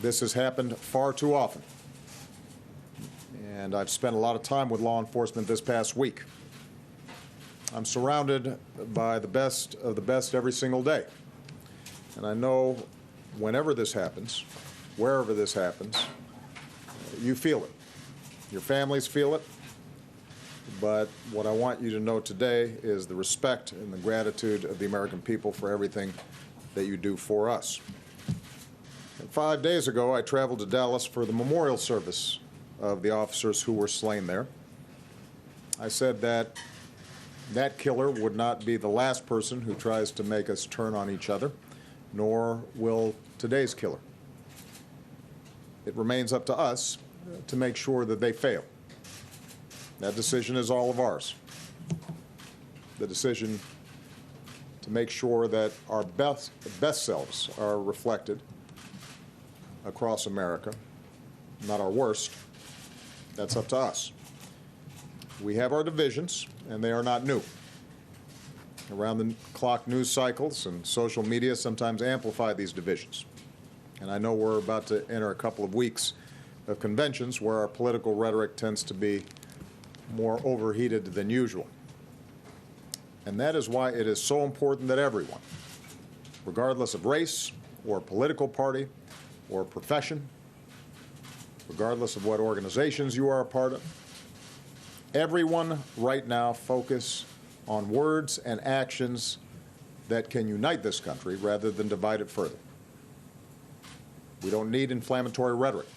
This has happened far too often. And I've spent a lot of time with law enforcement this past week. I'm surrounded by the best of the best every single day. And I know whenever this happens, wherever this happens, you feel it. Your families feel it. But what I want you to know today is the respect and the gratitude of the American people for everything that you do for us. And 5 days ago, I traveled to Dallas for the memorial service of the officers who were slain there. I said that that killer would not be the last person who tries to make us turn on each other, nor will today's killer. It remains up to us to make sure that they fail. That decision is all of ours. The decision to make sure that our best selves are reflected across America, not our worst, that's up to us. We have our divisions, and they are not new. Around-the-clock news cycles and social media sometimes amplify these divisions. And I know we're about to enter a couple of weeks of conventions where our political rhetoric tends to be more overheated than usual. And that is why it is so important that everyone, regardless of race or political party or profession, regardless of what organizations you are a part of, everyone right now focus on words and actions that can unite this country rather than divide it further. We don't need inflammatory rhetoric.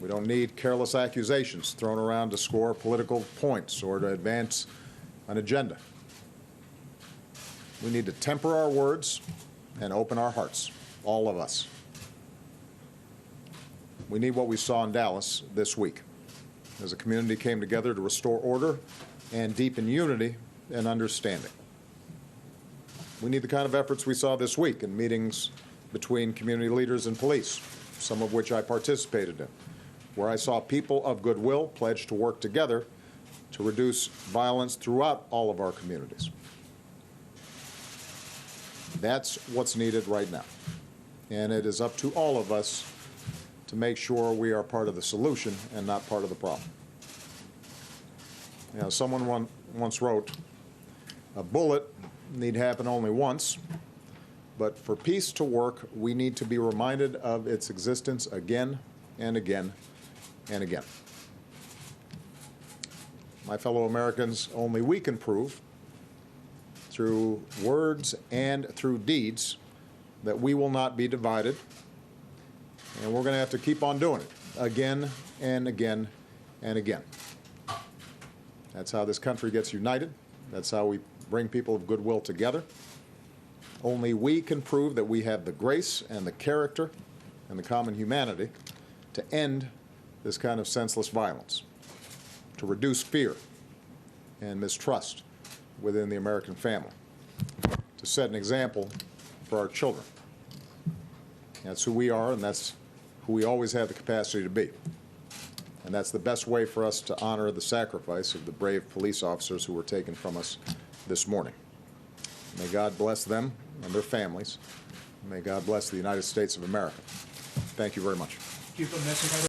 We don't need careless accusations thrown around to score political points or to advance an agenda. We need to temper our words and open our hearts, all of us. We need what we saw in Dallas this week, as a community came together to restore order and deepen unity and understanding. We need the kind of efforts we saw this week in meetings between community leaders and police, some of which I participated in, where I saw people of goodwill pledge to work together to reduce violence throughout all of our communities. That's what's needed right now. And it is up to all of us to make sure we are part of the solution and not part of the problem. You know, someone once wrote, "A bullet need happen only once, but for peace to work, we need to be reminded of its existence again and again and again." My fellow Americans, only we can prove through words and through deeds that we will not be divided, and we're going to have to keep on doing it again and again and again. That's how this country gets united. That's how we bring people of goodwill together. Only we can prove that we have the grace and the character and the common humanity to end this kind of senseless violence, to reduce fear and mistrust within the American family, to set an example for our children. That's who we are, and that's who we always have the capacity to be. And that's the best way for us to honor the sacrifice of the brave police officers who were taken from us this morning. May God bless them and their families. May God bless the United States of America. Thank you very much.